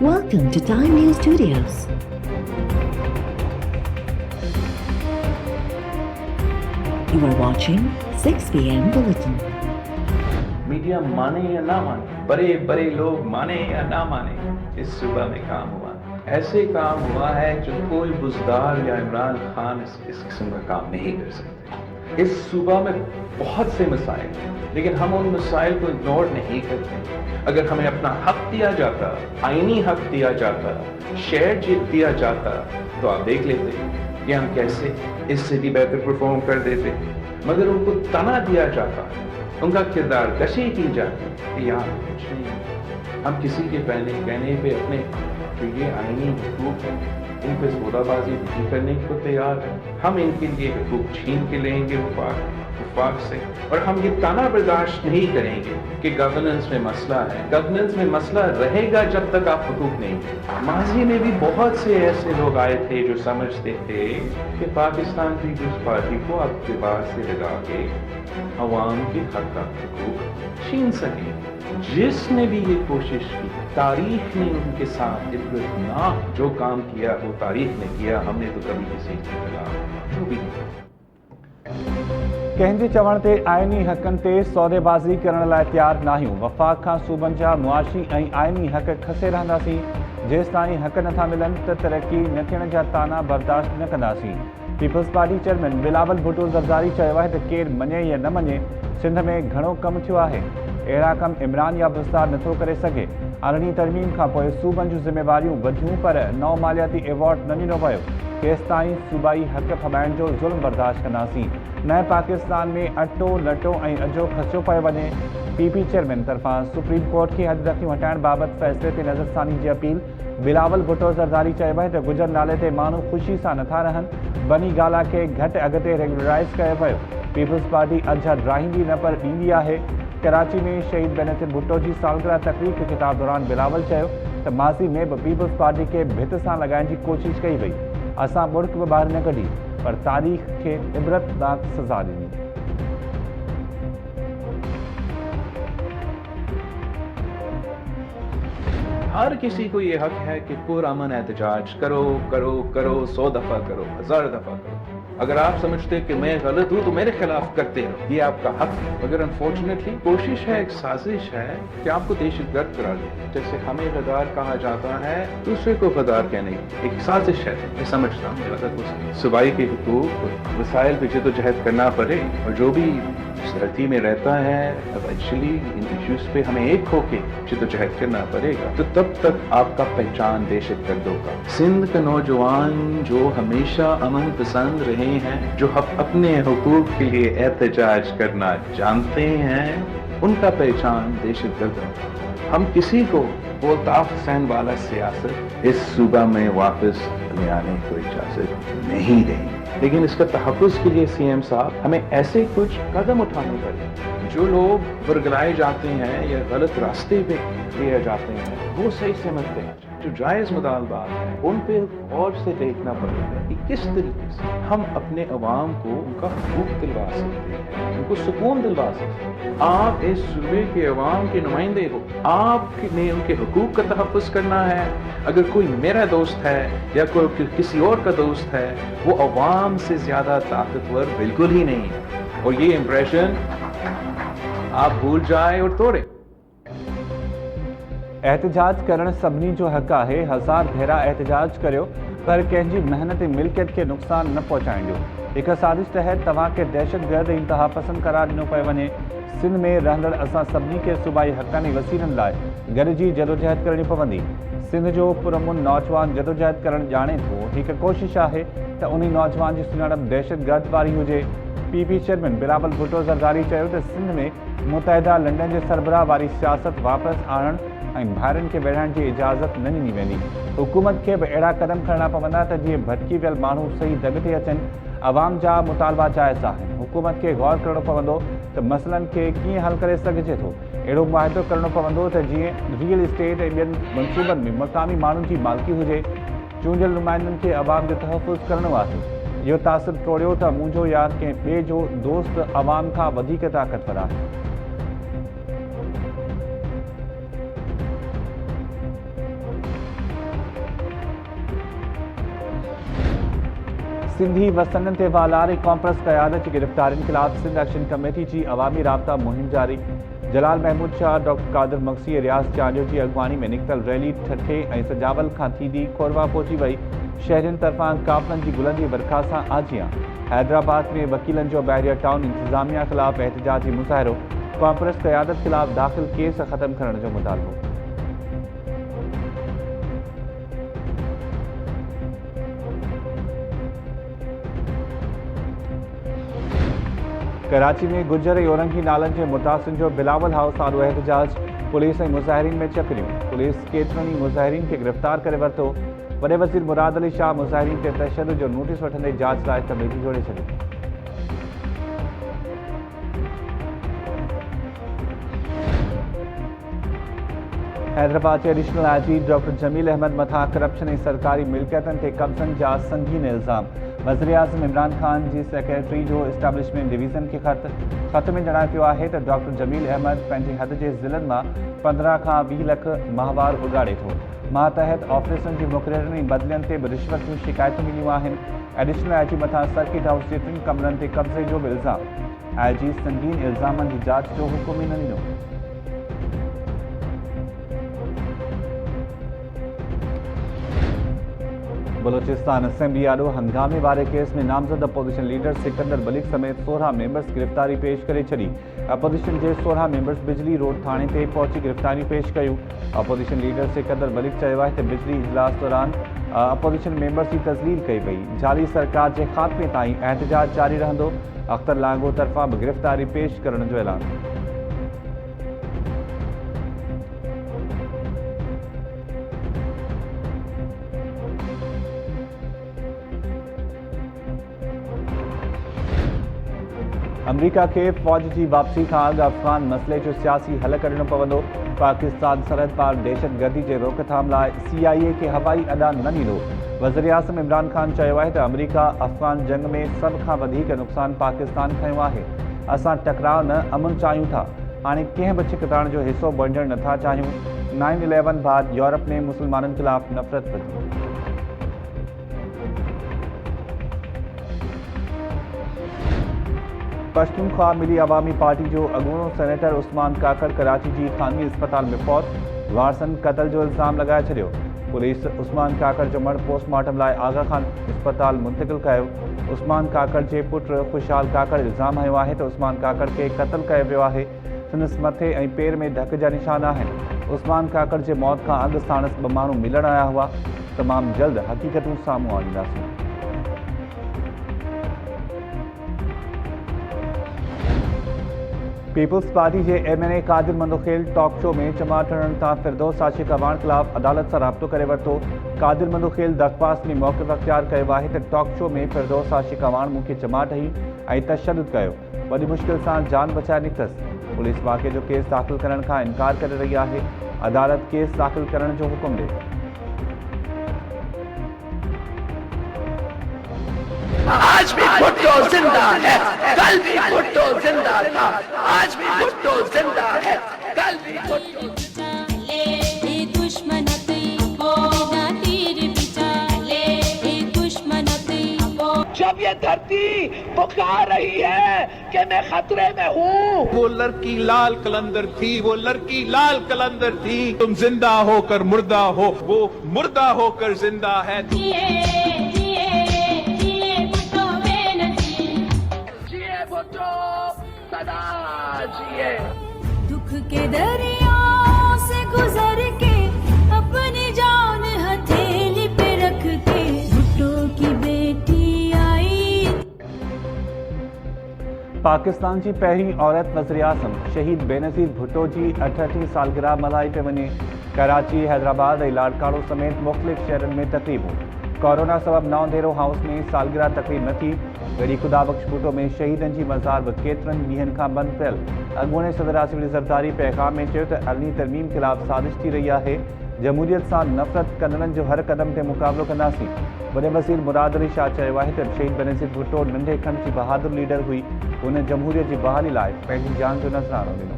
Welcome to Time News Studios. You are watching 6 p.m. Bulletin. Media माने या ना माने, बड़े बड़े लोग माने या ना माने, इस सूबा में काम हुआ, ऐसे काम हुआ है जो कोई बुज़दार या इमरान खान इस किस्म का काम नहीं कर सकते। इस सूबा में बहुत से मसाइल हैं, लेकिन हम उन मसाइल को इग्नोर नहीं करते। अगर हमें अपना हक दिया जाता, आईनी हक दिया जाता, शेयर दिया जाता, तो आप देख लेते कि हम कैसे इससे भी बेहतर परफॉर्म कर देते। मगर उनको तना दिया जाता है, उनका किरदार कशी की जाती कि यार कुछ नहीं, हम किसी के कहने पे अपने जो ये आईनी हुकूक है इन पे सौदाबाजी नहीं करने को तैयार है। हम इनके लिए हुकूक छीन के लेंगे वफाक से, और हम ये ताना बर्दाश्त नहीं करेंगे कि गवर्नेंस में मसला है। गवर्नेंस में मसला रहेगा जब तक आप हुकूक नहीं। माजी में भी बहुत से ऐसे लोग आए थे जो समझते थे कि पाकिस्तान पीपल्स पार्टी को अब दीवार से लगा के अवाम के हक का हुकूक छीन सके। जिसने भी ये कोशिश की, तारीख ने उनके साथ इब्रतनाक जो काम किया वो तारीख ने किया। हमने तो कभी किसी के खिलाफ जो भी किया। कंहिंजे चवण ते आइनी हक़नि ते सौदेबाज़ी करण लाइ तयारु नाहियूं। वफ़ाक़ खां सूबनि जा मुआशी ऐं आइनी हक़ खसे रहंदासीं। जेसिताईं हक़ नथा मिलनि त तरक़ी न थियण जा ताना बर्दाश्त न कंदासीं। पीपल्स पार्टी चेयरमैन बिलावल भुट्टो ज़रदारी चयो आहे त केरु मञे या न मञे, सिंध में घणो कमु थियो आहे। अहिड़ा कम इमरान या बुज़दार नथो करे सघे। अरिड़हीं तरमीम खां पोइ सूबनि जूं ज़िम्मेवारियूं वधियूं, पर नओं मालियाती एवॉर्ड न ॾिनो वियो। केसिताईं सूबाई हक़ फमाइण जो ज़ुल्म बर्दाश्त कंदासीं। नए पाकिस्तान में अटो लटो ऐं अजो खसियो पियो वञे। पीपी चेयरमैन तरफ़ां सुप्रीम कोर्ट खे हद रखियूं हटाइण बाबति फ़ैसिले ते नज़रसानी जी अपील। बिलावल भुट्टो ज़रदारी चयो आहे त गुजर नाले ते माण्हू ख़ुशी सां नथा रहनि। बनी गाला खे घटि अघ ते रेगुलराइज़ कयो वियो। पीपल्स पार्टी अझ ड्राहींदी न पर ॾींदी आहे। कराची में शहीद बेनज़ीर भुट्टो जी सालगिरह तक़रीब खे ख़िताब दौरान बिलावल चयो त माज़ी में बि पीपल्स पार्टी खे भित सां लॻाइण जी कोशिशि कई वई। असां मुल्क बि ॿाहिरि न कढी, पर तारीख़ खे इबरतनाक सज़ा ॾिनी। हर किसी को ये हक है कि पुरअमन एहतजाज करो करो करो, 100 दफ़ा करो, 1000 दफ़ा करो। अगर आप समझते कि मैं गलत हूँ तो मेरे खिलाफ करते रहो, ये आपका हक है। मगर अनफॉर्चुनेटली कोशिश है, एक साजिश है कि आपको दहशतगर्द करा दे। जैसे हमें गद्दार कहा जाता है, दूसरे को गद्दार कहने की एक साजिश है। मैं समझता हूँ सूबाई के हुकूक वसाइल पे जद्दोजहद करना पड़े, और जो भी इस धरती में रहता है एक्चुअली इन इश्यूज पे हमें एक होके जद्दोजहद करना पड़ेगा। तो तब तक आपका पहचान दहशतगर्दों का। सिंध के नौजवान जो हमेशा अमन पसंद रहे हैं, जो अपने हुकूक के लिए एहतजाज करना जानते हैं, उनका पहचान दहशतगर्द। हम किसी को वो ताफ हुसैन वाला सियासत इस सूबा में वापस ले आने को इजाजत नहीं देंगे। लेकिन इसका तहफ़्फ़ुज़ के लिए सीएम साहब हमें ऐसे कुछ कदम उठाने पड़े। जो लोग बरगलाए जाते हैं या गलत रास्ते पे लिए जाते हैं, वो सही समझते हैं। जो जायज़ मुतालबात हैं उन पे और से देखना पड़ेगा कि किस तरीके से हम अपने अवाम को उनका हुकूक दिलवा सकते हैं, उनको सुकून दिलवा सकते हैं। आप इस सूबे के अवाम के नुमाइंदे हो, आपने उनके हुकूक का तहफ़्फ़ुज़ करना है। अगर कोई मेरा दोस्त है या कोई किसी और का दोस्त है, वो अवाम से ज़्यादा ताकतवर बिल्कुल ही नहीं है। और ये इम्प्रेशन आप भूल जाए और तोड़े। एहतजाज करण सभिनी जो हक़ आहे। 1000 भेरा एहतजाज करियो, पर कंहिंजी महिनत मिल्कियत खे नुक़सान न पहुचाइजो। हिक साज़िश तहत तव्हांखे दहशतगर्द इंतहा पसंद करार ॾिनो पियो वञे। सिंध में रहंदड़ असां सभिनी खे सूबाई हक़नि ऐं वसीलनि लाइ गॾिजी जदोजहद करणी पवंदी। सिंध जो पुरअमन नौजवान जदोजहद करणु ॼाणे थो। हिकु कोशिशि आहे त उन नौजवान जी सुञाणप दहशतगर्द वारी हुजे। पीपी चेयरमैन बिलावल भुट्टो ज़रदारी चयो त सिंध में मुतहदा लंडन जे सरबराह वारी सियासत वापसि आणणु ऐं ॿाहिरनि खे विढ़ण जी इजाज़त न ॾिनी वेंदी। हुकूमत खे बि अहिड़ा क़दम खणणा पवंदा त जीअं भटकी वियल माण्हू सही दग ते अचनि। अवाम जा मुतालबा जाइज़ आहिनि। हुकूमत खे गौर करणो पवंदो त मसइलनि खे कीअं हल करे सघिजे थो। अहिड़ो मुआहिदो करणो पवंदो त जीअं रियल इस्टेट ऐं ॿियनि मनसूबनि में मक़ामी माण्हुनि जी मालिकी हुजे। चूंडियल नुमाइंदनि खे अवाम जो तहफ़्फ़ुज़ करणो आहे। इहो तासिर तोड़ियो त मुंहिंजो या कंहिं ॿिए जो दोस्त अवाम खां वधीक ताक़तवर आहे। सिंधी वसननि ते वालारे कॉन्फ्रेंस क़यादत जी गिरफ़्तारियुनि ख़िलाफ़ सिंध एक्शन कमेटी जी अवामी राब्ता मुहिम जारी। जलाल महमूद शाह, डॉक्टर कादिर मक्सी, रियाज़ चांडियो जी अॻुवाणी में निकितल रैली ठठे ऐं सजावल खां थींदी खोरवा पहुची वई। शहरियुनि तरफ़ां काफ़िलनि जी गुलंदी बरखा सां आजियां। हैदराबाद में वकीलनि जो बहरिया टाउन इंतज़ामिया ख़िलाफ़ एहतजाजी मुज़ाहिरो। कॉन्फ्रेंस क़यादत ख़िलाफ़ दाख़िल केस ख़त्म करण जो मुतालबो। कराची में गुजर ऐं औरंगी नालनि जे मुतासिन जो बिलावल हाउस आलो एहतजाज। पुलिस ऐं मुज़ाहिरीन में चकरियूं। पुलिस केतिरनि ई मुज़ाहिरीन खे गिरफ़्तार करे वरितो। वॾे वज़ीर मुराद अली शाह मुज़ाहिरीन ते तशदुद जो नोटिस वठंदे जांच लाइ कमेटी जोड़े छॾी। हैदराबाद के additional IG doctor Jameel Ahmed मथा करप्शन ऐं सरकारी मिल्कियतनि ते कब्ज़नि जा संगीन इल्ज़ाम। वज़ीर आज़म इमरान ख़ान जी सेक्रेटरी जो एस्टेब्लिशमेंट डिवीज़न के ख़त में जणायो पियो आहे त डॉक्टर जमील अहमद पंहिंजे हद जे ज़िलनि मां 15 खां 20 लख माहवार उगाड़े थो। मातहत ऑफिसरनि जी मुक़ररनि ऐं बदिलियुनि ते बि रिश्वत जूं शिकायतूं मिलियूं आहिनि। एडिशनल आईजी मथा सर्किट हाउस जे 3 कमरनि ते कब्ज़े जो बि इल्ज़ाम। आईजी संगीन इल्ज़ामनि जी जांच जो हुकुम ई न ॾिनो। बलोचिस्तान असेंबली आॾो हंगामे वारे केस में नामज़द अपोजिशन लीडर सिकंदर मलिक समेत 16 मेंबर्स गिरफ़्तारी पेश करे छॾी। अपोजिशन जे 16 मेंबर्स बिजली रोड थाणे ते पहुची गिरफ़्तारियूं पेश कयूं। अपोजिशन लीडर सिकंदर मलिक चयो आहे त बिजली इजलास दौरान अपोजिशन मेंबर्स जी तज़लील कई वई। जाली सरकार जे ख़ात्मे ताईं एहतजाज जारी रहंदो। अख्तर लांगो तरफ़ां बि गिरफ़्तारी पेश करण जो ऐलान। अमरीका के फ़ौज जी वापसी खां अॻु अफ़गान मसइले जो सियासी हल कढणो पवंदो। पाकिस्तान सरहद पार दहशतगर्दी जे रोकथाम लाइ CIA खे हवाई अॾा न ॾींदो। वज़ीर आज़म इमरान ख़ान चयो आहे त अमरीका अफ़गान जंग में सभ खां वधीक नुक़सानु पाकिस्तान खंयो आहे। असां टकराव न अमन चाहियूं था। हाणे कंहिं बि छिकताण जो हिसो बणिजणु नथा चाहियूं। 9/11 बाद यूरोप में मुसलमाननि ख़िलाफ़ नफ़रत वधी। पश्तूनख्वा मिली अवामी पार्टी जो अॻूणो सेनेटर उस्मान काकड़ कराची जी खानगी अस्पताल में फौत। वारसन कत्ल जो इल्ज़ाम लगाए छॾियो। पुलिस उस्मान काकड़ जो मर्द पोस्टमार्टम लाइ आगा खान अस्पताल मुंतक़िल कयो। उस्मान काकड़ जे पुट खुशहाल काकड़ इल्ज़ाम हयो आहे त उस्मान काकड़ खे क़त्ल कयो वियो आहे। संदसि मथे ऐं पेर में ढक जा निशान आहिनि। उस्मान काकड़ जे मौत खां अॻु साणसि 2 माण्हू मिलण आया हुआ। तमामु जल्द हक़ीक़तूं साम्हूं आणींदासीं। पीपल्स पार्टी के MNA कादिर मंदोखेल टॉक शो में चमाटण तां फिरदौस आशिक अवान ख़िलाफ़ अदालत सां राब्तो करे वरितो। कादिर मंदोखेल दरख़्वास्त में मौक़िफ़ अख़्तियार कयो आहे त टॉक शो में फिरदौस आशिक अवान मूंखे चमाट हई ऐं तशद्दुद कयो। वॾी मुश्किल सां जान बचाए निकितसि। पुलिस वाक़े जो केस दाख़िल करण खां इनकार करे रही आहे। अदालत केस दाख़िल करण जो हुकुम ॾे। आज भी भुट्टो जिंदा है, कल भी भुट्टो जिंदा था। आज भी भुट्टो जिंदा है, कल भी भुट्टो जब ये धरती पुकार रही है कि मैं खतरे में हूँ। वो लड़की लाल कलंदर थी, वो लड़की लाल कलंदर थी। तुम जिंदा होकर मुर्दा हो, वो मुर्दा होकर जिंदा है। दुख के दरियाओं से गुजर के अपनी जान हथेली पे रख के भुट्टो की बेटी आई। पाकिस्तान की पहिरीं औरत वज़ीर आज़म शहीद बेनज़ीर भुट्टो जी 88 सालगिरह मल्हाई पे वञे। कराची, हैदराबाद ऐं लाड़काणो समेत मुख़्तलिफ़ शहरनि में तक़रीबूं। कोरोना सबब नवंदेरो हाउस में सालगिरह तक़रीब न थी। वरी खुदाबख्श भुट्टो में शहीदनि जी मज़ार बि केतिरनि ॾींहनि खां बंदि पियल। अॻूणे सदर आसिफ अली ज़रदारी पैगाम में चयो त अरनी तरमीम ख़िलाफ़ साज़िश थी रही आहे। जमहूरियत सां नफ़रत कंदड़नि जो हर क़दम ते मुक़ाबिलो कंदासीं। वॾे वज़ीर मुराद अली शाह चयो आहे त शहीद बेनज़ीर भुट्टो नंढे खंड जी बहादुर लीडर हुई। हुन जमहूरियत जी बहाली लाइ पंहिंजी जान जो नज़रानो ॾिनो।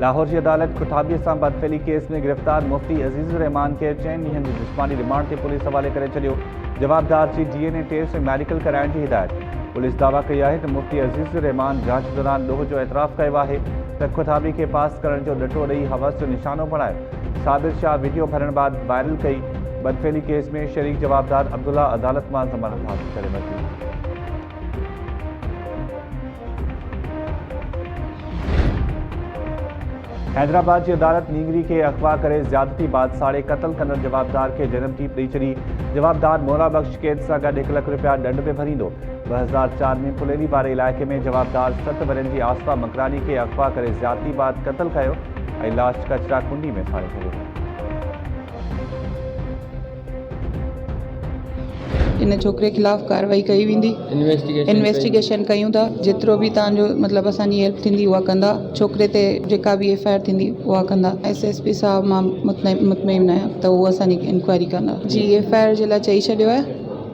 लाहौर की अदालत खुटाबी से बदफेली केस में गिरफ्तार मुफ्ती अजीज़ुर रहमान के 4 ॾींहनि जी जिस्मानी रिमांड से पुलिस हवाले करे छॾियो। जवाबदार जी DNA टेस्ट में मेडिकल कराइण जी हिदायत। पुलिस दावा कई है तो मुफ्ती अजीज़ुर रहमान जांच दौरान ॾोह जो एतराफ़ कयो आहे त खुटाबी के पास करण जो ॾटो ॾेई हवस जो निशानो बणायो। साबिर शाह वीडियो भरण बाद वायरल कई। बदफेली केस में शरीक जवाबदार अब्दुल्ला अदालत में ज़मानत हासिल करे वरिती। हैदराबाद की अदालत नींगरी के अगवा करे ज्यादती बाद साड़े कत्ल कंदड़ जवाबदार के जनमदीप ॾेई छॾी। जवाबदार मोला बख्श कैद सां गॾु 1 लाख रुपया दंड में भरींदो। 2004 में फुलेरी वारे इलाइक़े में जवाबदार 7 वरनि जी आसफा मकरानी के अगवा करे ज्यादती बाद कत्ल कयो ऐं लाश कचरा कुंडी में साड़े छॾियो। इन छोकरे खिलाफ़ कार्रवाई कई वेंदी। इन्वेस्टिगेशन कयूं था। जेतिरो भी तव्हांजो मतिलबु असांजी हेल्प थींदी उहा कंदा। छोकिरे ते जेका भी FIR थींदी उहा कंदा। SSP साहब मां मुतमइन आहियां त उहो असांजी इंक्वायरी कंदा। जी FIR जे लाइ चई छॾियो आहे।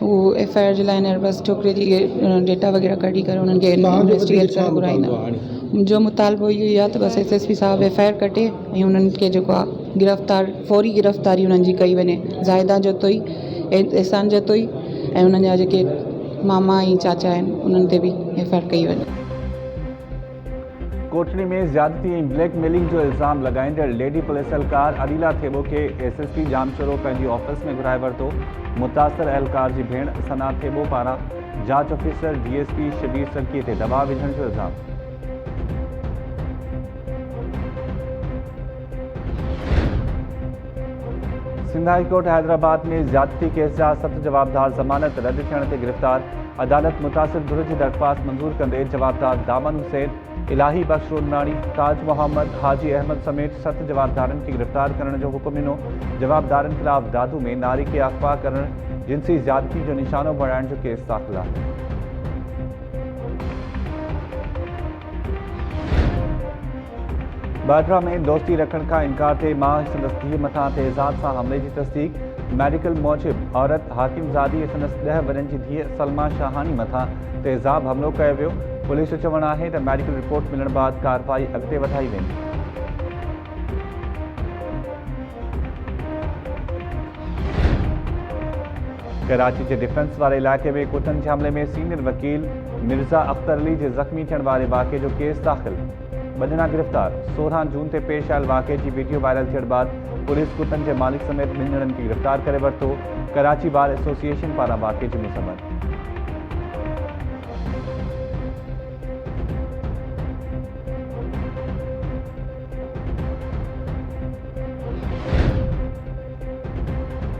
उहो FIR जे लाइ न बसि छोकिरे जी डेटा वग़ैरह कढी करे उन्हनि खे इन्वेस्टिगेट करे घुराईंदा। मुंहिंजो मुतालबो इहो ई आहे त बसि SSP साहब FIR कटे ऐं उन्हनि खे जेको आहे फौरी गिरफ़्तारी उन्हनि जी कई वञे। ज़ाइदा जतोई एहसान जतोई ऐं उन्हनि जा जेके मामा ऐं चाचा आहिनि उन्हनि ते बि FIR कई वञे। कोटड़ी में ज्यादती ऐं ब्लैकमेलिंग जो इल्ज़ाम लगाईंदड़ लेडी पुलिस एहलकार अदीला थेबो के SSP जामचोरो पंहिंजी ऑफिस में घुराए वरितो। मुतासिर एहलकार जी भेण सना थेबो पारां जांच ऑफिसर DSP शबीर सरकीअ ते दबाव विझण जो इल्ज़ाम। सिंध हाई कोर्ट हैदराबाद में ज्यादती केस जा 7 जवाबदार ज़मानत रद्द थियण ते गिरफ़्तार। अदालत मुतासिर धुर जी दरख़्वास्त मंज़ूर कंदे जवाबदार दामन हुसैन, इलाही बख्श रोडनाणी, ताज मोहम्मद, हाजी अहमद समेत 7 जवाबदारनि खे गिरफ़्तार करण जो हुक्म ॾिनो। जवाबदारनि खिलाफ़ दादू में नारी खे अगवा करण, जिनसी ज्यादती जो निशानो बणाइण जो केस दाख़िल आहे। बाड्रा में दोस्ती रखण का इनकार थे मां संदस धीअ मथां तेज़ाब सां हमले की तस्दीक। मेडिकल मूजिब औरत हाकिमज़ादी संदस 10 वरनि जी धीअ सलमा शाहानी मथां तेज़ाब हमलो कयो वियो। पुलिस जो चवणु आहे त मेडिकल रिपोर्ट मिलण बाद कार्रवाई अॻिते वधाई वेंदी। कराची के डिफेंस वारे इलाइक़े में कुतन जे हमले में सीनियर वकील मिर्ज़ा अख्तर अली के ज़ख्मी थियण वारे वाक़े जो केस दाख़िल। 2 ॼणा गिरफ़्तार। 16 जून ते पेश आयल वाक़े की वीडियो वायरल थियण बाद पुलिस कुतन के मालिक समेत 2 ॼणनि खे गिरफ़्तार करे वरितो। कराची बार एसोसिएशन पारां वाक़े जी मुसम्मत।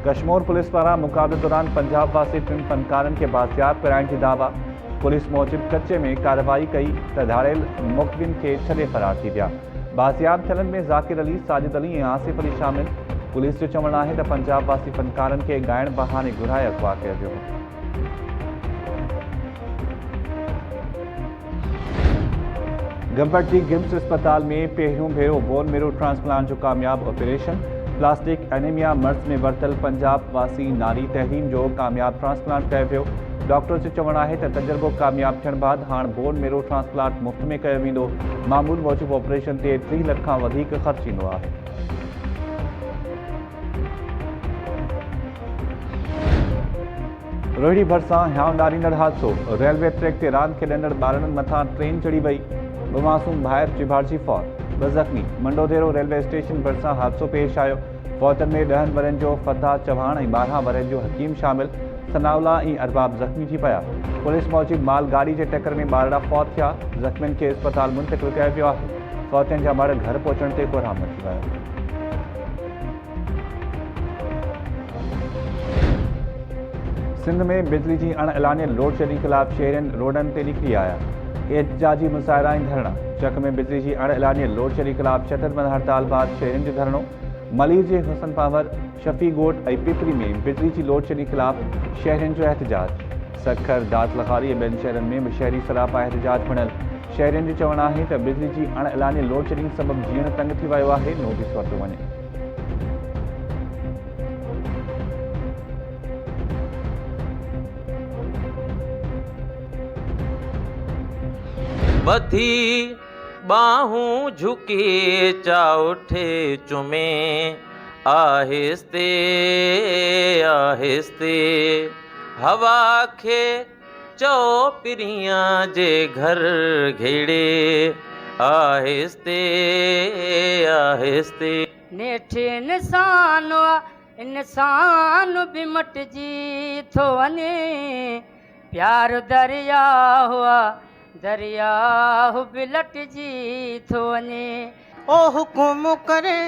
कश्मीर पुलिस पारां मुक़ाबले दौरान पंजाब वासी 3 फनकारनि के बाज़ियाब कराइण जी दावा। पुलिस मूजिब कच्चे में कार्रवाई कई त धाड़ेल मुक़विन के छॾे फरार थी विया। बाज़ियाब थियलनि में ज़ाकिर अली, साजिद अली ऐं आसिफ अली शामिल। पुलिस जो चवणु आहे त पंजाब वासी फनकारनि खे ॻाइण बहाने घुराए अगवा कयो वियो। गंबट जी गिम्स अस्पताल में पहिरियों भेरो बोन मेरो ट्रांसप्लांट जो कामयाब ऑपरेशन। प्लास्टिक एनीमिया मर्ज़ में वरतल पंजाब वासी नारी तहरीम जो कामयाब ट्रांसप्लांट कयो वियो। डॉक्टर जो चवणु आहे त तजर्बो कामयाब थियण बाद हाणे बोन मेरो ट्रांसप्लांट मुफ़्त में कयो वेंदो। मामूल मूजिब ऑपरेशन ते 3 लख खां वधीक ख़र्च ईंदो आहे। रोहिड़ी भरिसां हियांव ॾारींदड़ हादसो। रेलवे ट्रैक ते रांदि खेॾंदड़ ॿारनि मथां ट्रेन चढ़ी वई। 2 मासूम ॿाहिरि चिभाड़जी फौत। 2 ज़ख़्मी। मंडोदेरो रेलवे स्टेशन भरिसां हादसो पेश आयो। फौतनि में 10 वरनि जो फताह चौहान ऐं 12 वरनि जो हकीम शामिल। सनाउल्ला ऐं अरबाब ज़ख़्मी थी पिया। पुलिस मूजिब मालगाड़ी जे टक्कर में ॿारड़ा फौत थिया। ज़ख़्मियुनि खे अस्पताल मुंतक़िल कयो वियो आहे। फौतनि जा मड़ घर पहुचण ते कोराम मची वियो। सिंध में बिजली की अणएलानियल लोड शेडिंग खिलाफ़ शहरियुनि रोडनि ते निकिरी आया। एहतजाजी मुज़ाहिरा ऐं धरणा। चक में बिजली की अणएलानियल लोड शेडिंग खिलाफ़ छतरबंद हड़ताल बाद शहरियुनि जो धरणो। मलीर जे हुसन पावर, शफ़ीगोट ऐं पिपरी में बिजली की लोड शेडिंग खिलाफ़ शहरियुनि जो एहतजाज। सखर, दात लखारी ऐं ॿियनि शहरनि में भी शहरी सरापा एहतजाज पिणल। शहरियुनि जो चवणु आहे त बिजली की अणएलानियल लोड शेडिंग सबबि जीअण तंग थी वियो आहे। नोटिस वरितो वञे। बधी बाहों झुकी चा उठे चुमे आहिस्ते आहिस्ते हवा खे चो पिरियां जे घर घेड़े आहिस्ते आहिस्ते नेठे इंसान भी मटजी थो वञे प्यार दरिया हुआ दरिया भी लटजी थो वञे ओ हुकुम करे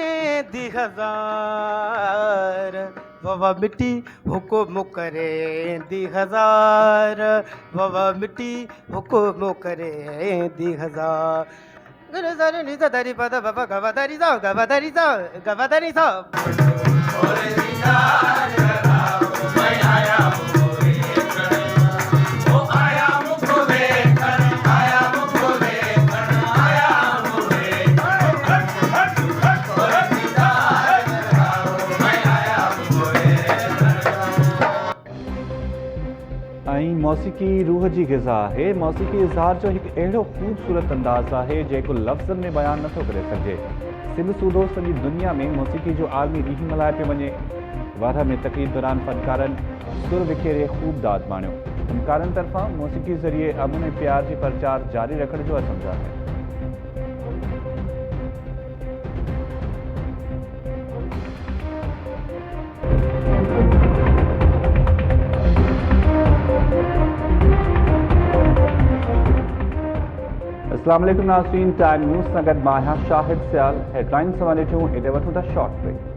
दी हजार ववा मिट्टी हुकुम करे दी हजार ववा मिट्टी हुकुम करे दी हजार गुरु निजा दरी पदा बाबा गवादारी जाओ गवादारी जाओ गवादारी जाओ मौसीकी रूह जी ग़िज़ा है। मौसीकी इज़हार जो एक अड़ो खूबसूरत अंदाज़ है जेको लफ़्ज़न में बयान नथो करे सके। सिंध सूदो सॼी दुनिया में मौसीकी जो आलमी ॾींहुं मल्हाए पियो वञे। वार में तक़रीर दौरान फ़नकारनि सुर विखेरे ख़ूब दाद माणियो। फ़नकारनि तरफ़ां मौसीकी ज़रिए अमन प्यार जी प्रचार जारी रखण जो असमझा है। अस्सलाम वालेकुम नाज़रीन, टाइम न्यूज़ सां गॾु मां आहियां शाहिद सियाल। हेडलाइंस वाले जो हेॾे वठूं था शॉर्ट ब्रेक।